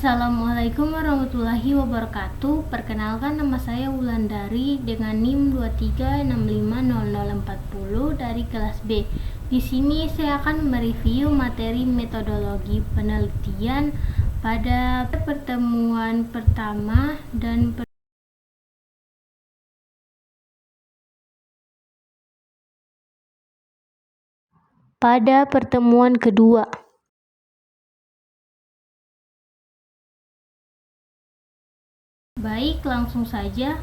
Assalamualaikum warahmatullahi wabarakatuh. Perkenalkan, nama saya Wulandari dengan NIM 23650040 dari kelas B. Di sini saya akan mereview materi metodologi penelitian pada pertemuan pertama dan pada pertemuan kedua. Baik, langsung saja.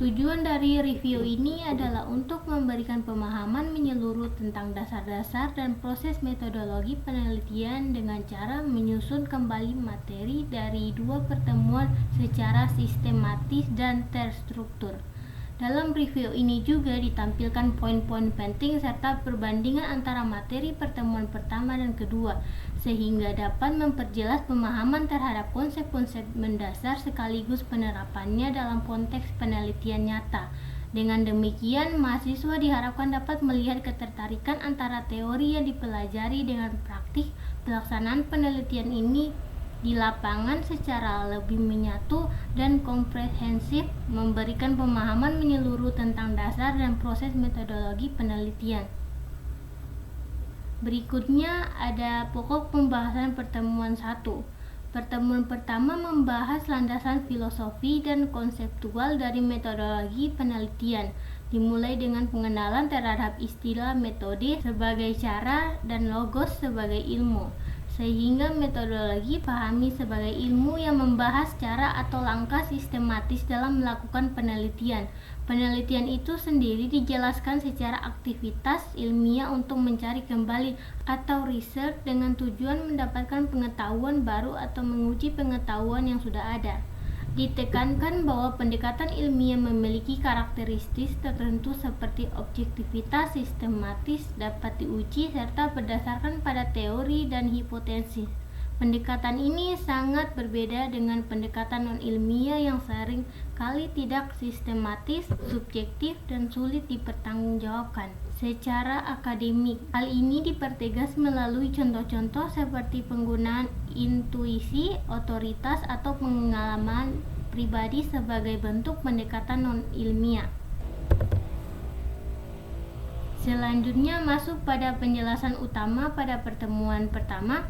Tujuan dari review ini adalah untuk memberikan pemahaman menyeluruh tentang dasar-dasar dan proses metodologi penelitian dengan cara menyusun kembali materi dari dua pertemuan secara sistematis dan terstruktur. Dalam review ini juga ditampilkan poin-poin penting serta perbandingan antara materi pertemuan pertama dan kedua, sehingga dapat memperjelas pemahaman terhadap konsep-konsep mendasar sekaligus penerapannya dalam konteks penelitian nyata. Dengan demikian, mahasiswa diharapkan dapat melihat ketertarikan antara teori yang dipelajari dengan praktik pelaksanaan penelitian ini di lapangan secara lebih menyatu dan komprehensif, memberikan pemahaman menyeluruh tentang dasar dan proses metodologi penelitian. Berikutnya ada pokok pembahasan pertemuan 1. Pertemuan pertama membahas landasan filosofi dan konseptual dari metodologi penelitian, dimulai dengan pengenalan terhadap istilah metode sebagai cara dan logos sebagai ilmu, sehingga metodologi pahami sebagai ilmu yang membahas cara atau langkah sistematis dalam melakukan penelitian. Penelitian itu sendiri dijelaskan secara aktivitas ilmiah untuk mencari kembali atau research dengan tujuan mendapatkan pengetahuan baru atau menguji pengetahuan yang sudah ada. Ditekankan bahwa pendekatan ilmiah memiliki karakteristik tertentu seperti objektivitas, sistematis, dapat diuji, serta berdasarkan pada teori dan hipotesis. Pendekatan ini sangat berbeda dengan pendekatan non-ilmiah yang sering kali tidak sistematis, subjektif, dan sulit dipertanggungjawabkan secara akademik. Hal ini dipertegas melalui contoh-contoh seperti penggunaan intuisi, otoritas, atau pengalaman pribadi sebagai bentuk pendekatan non-ilmiah. Selanjutnya masuk pada penjelasan utama pada pertemuan pertama.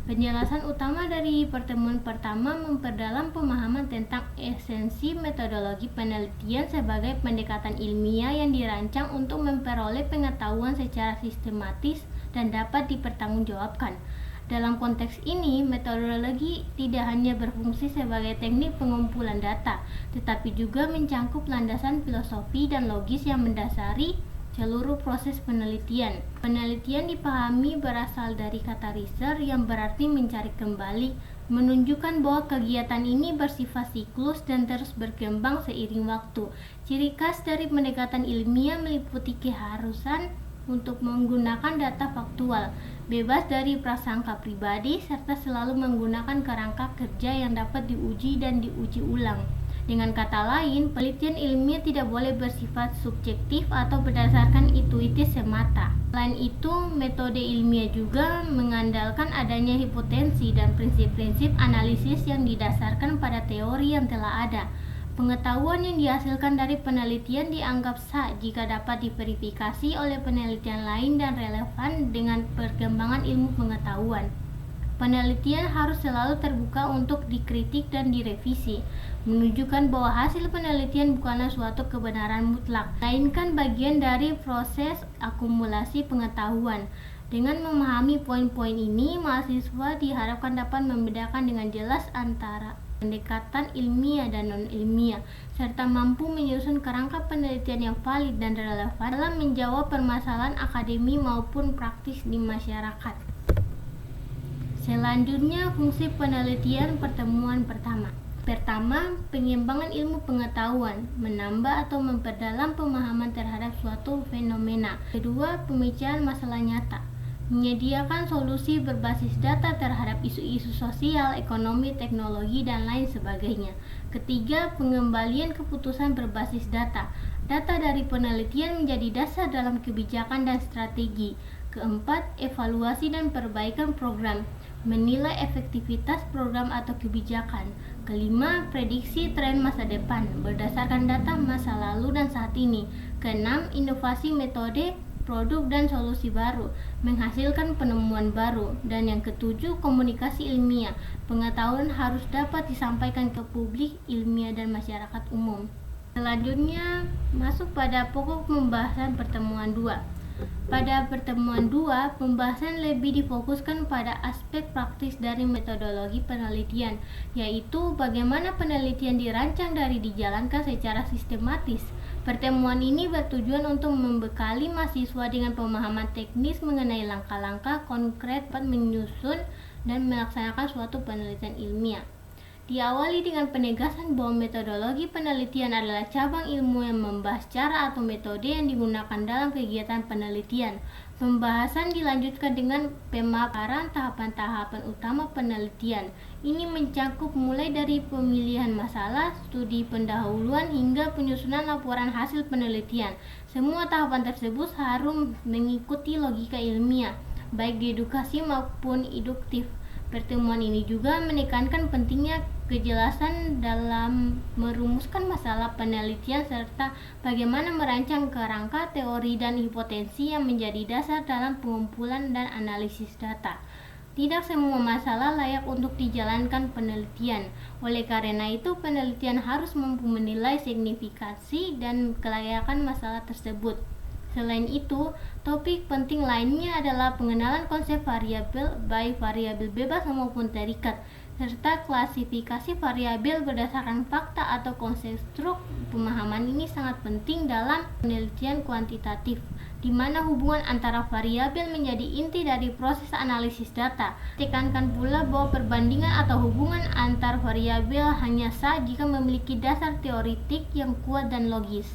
Penjelasan utama dari pertemuan pertama memperdalam pemahaman tentang esensi metodologi penelitian sebagai pendekatan ilmiah yang dirancang untuk memperoleh pengetahuan secara sistematis dan dapat dipertanggungjawabkan. Dalam konteks ini, metodologi tidak hanya berfungsi sebagai teknik pengumpulan data, tetapi juga mencangkup landasan filosofi dan logis yang mendasari seluruh proses penelitian. Penelitian dipahami berasal dari kata research yang berarti mencari kembali, menunjukkan bahwa kegiatan ini bersifat siklus dan terus berkembang seiring waktu. Ciri khas dari pendekatan ilmiah meliputi keharusan untuk menggunakan data faktual, bebas dari prasangka pribadi, serta selalu menggunakan kerangka kerja yang dapat diuji dan diuji ulang. Dengan kata lain, penelitian ilmiah tidak boleh bersifat subjektif atau berdasarkan intuitif semata. Selain itu, metode ilmiah juga mengandalkan adanya hipotesis dan prinsip-prinsip analisis yang didasarkan pada teori yang telah ada. Pengetahuan yang dihasilkan dari penelitian dianggap sah jika dapat diverifikasi oleh penelitian lain dan relevan dengan perkembangan ilmu pengetahuan. Penelitian harus selalu terbuka untuk dikritik dan direvisi, menunjukkan bahwa hasil penelitian bukanlah suatu kebenaran mutlak, melainkan bagian dari proses akumulasi pengetahuan. Dengan memahami poin-poin ini, mahasiswa diharapkan dapat membedakan dengan jelas antara pendekatan ilmiah dan non-ilmiah, serta mampu menyusun kerangka penelitian yang valid dan relevan dalam menjawab permasalahan akademi maupun praktis di masyarakat. Selanjutnya, fungsi penelitian pertemuan pertama. Pertama, pengembangan ilmu pengetahuan, menambah atau memperdalam pemahaman terhadap suatu fenomena. Kedua, pemikiran masalah nyata, menyediakan solusi berbasis data terhadap isu-isu sosial, ekonomi, teknologi, dan lain sebagainya. Ketiga, pengembalian keputusan berbasis data. Data dari penelitian menjadi dasar dalam kebijakan dan strategi. Keempat, evaluasi dan perbaikan program, menilai efektivitas program atau kebijakan. Kelima, prediksi tren masa depan berdasarkan data masa lalu dan saat ini. Keenam, inovasi metode, produk dan solusi baru, menghasilkan penemuan baru. Dan yang ketujuh, komunikasi ilmiah. Pengetahuan harus dapat disampaikan ke publik ilmiah dan masyarakat umum. Selanjutnya, masuk pada pokok pembahasan pertemuan 2. Pada pertemuan 2, pembahasan lebih difokuskan pada aspek praktis dari metodologi penelitian, yaitu bagaimana penelitian dirancang dan dijalankan secara sistematis. Pertemuan ini bertujuan untuk membekali mahasiswa dengan pemahaman teknis mengenai langkah-langkah konkret menyusun dan melaksanakan suatu penelitian ilmiah. Diawali dengan penegasan bahwa metodologi penelitian adalah cabang ilmu yang membahas cara atau metode yang digunakan dalam kegiatan penelitian. Pembahasan dilanjutkan dengan pemaparan tahapan-tahapan utama penelitian. Ini mencakup mulai dari pemilihan masalah, studi pendahuluan, hingga penyusunan laporan hasil penelitian. Semua tahapan tersebut harus mengikuti logika ilmiah, baik di edukasi maupun induktif. Pertemuan ini juga menekankan pentingnya kejelasan dalam merumuskan masalah penelitian serta bagaimana merancang kerangka teori dan hipotesis yang menjadi dasar dalam pengumpulan dan analisis data. Tidak semua masalah layak untuk dijalankan penelitian. Oleh karena itu, penelitian harus mampu menilai signifikansi dan kelayakan masalah tersebut. Selain itu, topik penting lainnya adalah pengenalan konsep variabel, baik variabel bebas maupun terikat, serta klasifikasi variabel berdasarkan fakta atau konstruk. Pemahaman ini sangat penting dalam penelitian kuantitatif, di mana hubungan antara variabel menjadi inti dari proses analisis data. Tekankan pula bahwa perbandingan atau hubungan antar variabel hanya sah jika memiliki dasar teoritik yang kuat dan logis.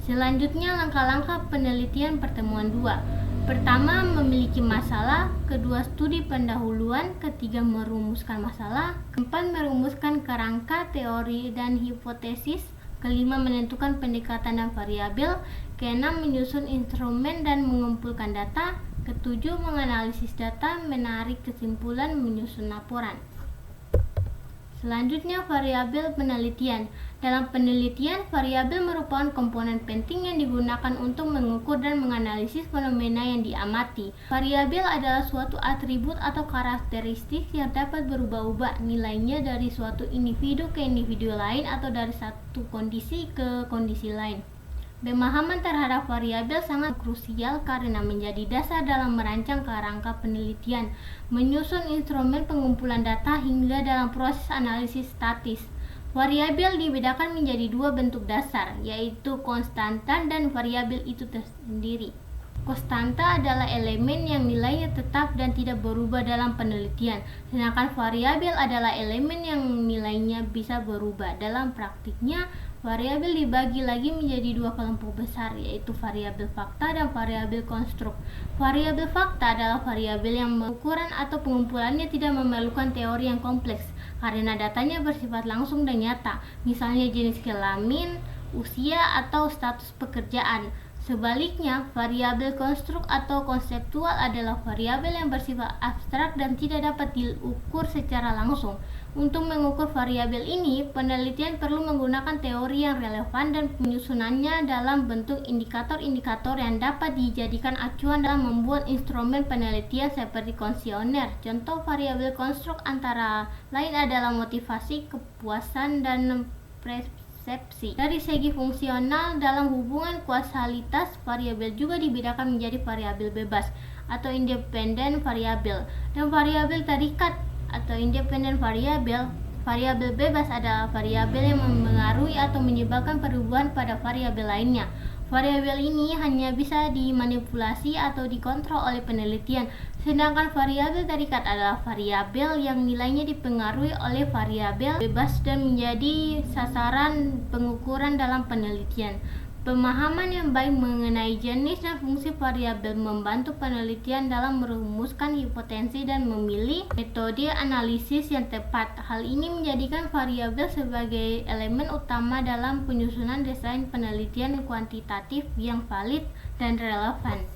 Selanjutnya, langkah-langkah penelitian pertemuan 2. Pertama, memiliki masalah. Kedua, studi pendahuluan. Ketiga, merumuskan masalah. Keempat, merumuskan kerangka teori dan hipotesis. Kelima, menentukan pendekatan dan variabel. Keenam, menyusun instrumen dan mengumpulkan data. Ketujuh, menganalisis data, menarik kesimpulan, menyusun laporan. Selanjutnya, variabel penelitian. Dalam penelitian, variabel merupakan komponen penting yang digunakan untuk mengukur dan menganalisis fenomena yang diamati. Variabel adalah suatu atribut atau karakteristik yang dapat berubah-ubah nilainya dari suatu individu ke individu lain atau dari satu kondisi ke kondisi lain. Pemahaman terhadap variabel sangat krusial karena menjadi dasar dalam merancang kerangka penelitian, menyusun instrumen pengumpulan data hingga dalam proses analisis statis. Variabel dibedakan menjadi dua bentuk dasar, yaitu konstanta dan variabel itu tersendiri. Konstanta adalah elemen yang nilainya tetap dan tidak berubah dalam penelitian, sedangkan variabel adalah elemen yang nilainya bisa berubah. Dalam praktiknya, variabel dibagi lagi menjadi dua kelompok besar, yaitu variabel fakta dan variabel konstruk. Variabel fakta adalah variabel yang ukuran atau pengumpulannya tidak memerlukan teori yang kompleks, karena datanya bersifat langsung dan nyata, misalnya jenis kelamin, usia, atau status pekerjaan. Sebaliknya, variabel konstruk atau konseptual adalah variabel yang bersifat abstrak dan tidak dapat diukur secara langsung. Untuk mengukur variabel ini, penelitian perlu menggunakan teori yang relevan dan penyusunannya dalam bentuk indikator-indikator yang dapat dijadikan acuan dalam membuat instrumen penelitian seperti kuesioner. Contoh variabel konstruk antara lain adalah motivasi, kepuasan, dan persepsi. Dari segi fungsional, dalam hubungan kausalitas, variabel juga dibedakan menjadi variabel bebas atau independen variabel dan variabel terikat atau independen variabel. Variabel bebas adalah variabel yang mempengaruhi atau menyebabkan perubahan pada variabel lainnya. Variabel ini hanya bisa dimanipulasi atau dikontrol oleh penelitian, sedangkan variabel terikat adalah variabel yang nilainya dipengaruhi oleh variabel bebas dan menjadi sasaran pengukuran dalam penelitian. Pemahaman yang baik mengenai jenis dan fungsi variabel membantu penelitian dalam merumuskan hipotesis dan memilih metode analisis yang tepat. Hal ini menjadikan variabel sebagai elemen utama dalam penyusunan desain penelitian kuantitatif yang valid dan relevan.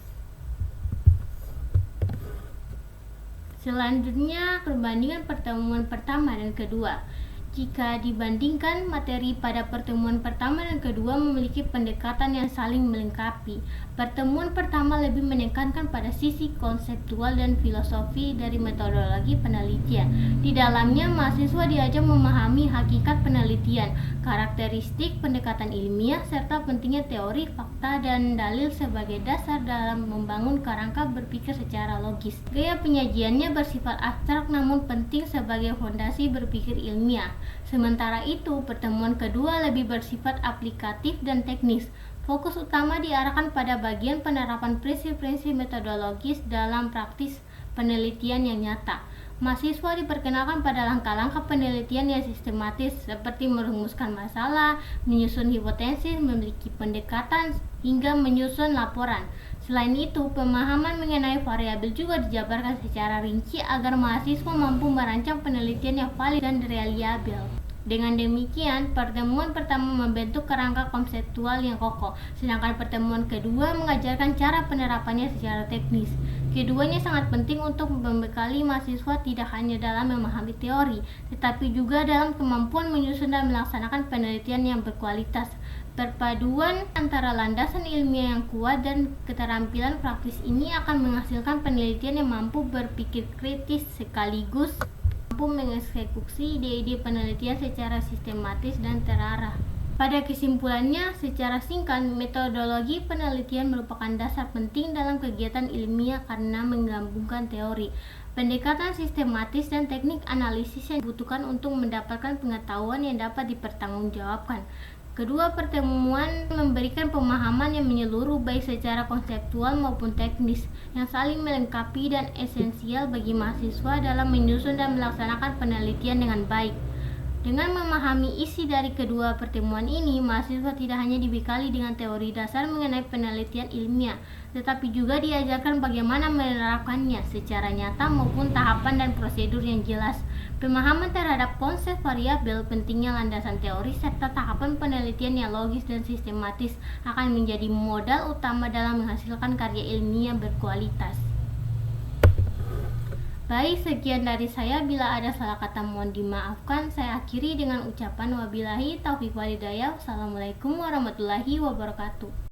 Selanjutnya, perbandingan pertemuan pertama dan kedua. Jika dibandingkan, materi pada pertemuan pertama dan kedua memiliki pendekatan yang saling melengkapi. Pertemuan pertama lebih menekankan pada sisi konseptual dan filosofi dari metodologi penelitian. Di dalamnya, mahasiswa diajak memahami hakikat penelitian, karakteristik pendekatan ilmiah, serta pentingnya teori, fakta, dan dalil sebagai dasar dalam membangun kerangka berpikir secara logis. Gaya penyajiannya bersifat abstrak namun penting sebagai fondasi berpikir ilmiah. Sementara itu, pertemuan kedua lebih bersifat aplikatif dan teknis. Fokus utama diarahkan pada bagian penerapan prinsip-prinsip metodologis dalam praktis penelitian yang nyata. Mahasiswa diperkenalkan pada langkah-langkah penelitian yang sistematis seperti merumuskan masalah, menyusun hipotesis, memiliki pendekatan, hingga menyusun laporan. Selain itu, pemahaman mengenai variabel juga dijabarkan secara rinci agar mahasiswa mampu merancang penelitian yang valid dan reliabel. Dengan demikian, pertemuan pertama membentuk kerangka konseptual yang kokoh, sedangkan pertemuan kedua mengajarkan cara penerapannya secara teknis. Keduanya sangat penting untuk membekali mahasiswa tidak hanya dalam memahami teori, tetapi juga dalam kemampuan menyusun dan melaksanakan penelitian yang berkualitas. Perpaduan antara landasan ilmiah yang kuat dan keterampilan praktis ini akan menghasilkan penelitian yang mampu berpikir kritis sekaligus mampu mengeksekusi ide-ide penelitian secara sistematis dan terarah. Pada kesimpulannya, secara singkat, metodologi penelitian merupakan dasar penting dalam kegiatan ilmiah karena menggabungkan teori, pendekatan sistematis, dan teknik analisis yang dibutuhkan untuk mendapatkan pengetahuan yang dapat dipertanggungjawabkan. Kedua pertemuan memberikan pemahaman yang menyeluruh baik secara konseptual maupun teknis, yang saling melengkapi dan esensial bagi mahasiswa dalam menyusun dan melaksanakan penelitian dengan baik. Dengan memahami isi dari kedua pertemuan ini, mahasiswa tidak hanya dibekali dengan teori dasar mengenai penelitian ilmiah, tetapi juga diajarkan bagaimana menerapkannya secara nyata maupun tahapan dan prosedur yang jelas. Pemahaman terhadap konsep variabel, pentingnya landasan teori, serta tahapan penelitian yang logis dan sistematis akan menjadi modal utama dalam menghasilkan karya ilmiah berkualitas. Baik, sekian dari saya. Bila ada salah kata mohon dimaafkan. Saya akhiri dengan ucapan wabillahi taufiq walhidayah. Wassalamualaikum warahmatullahi wabarakatuh.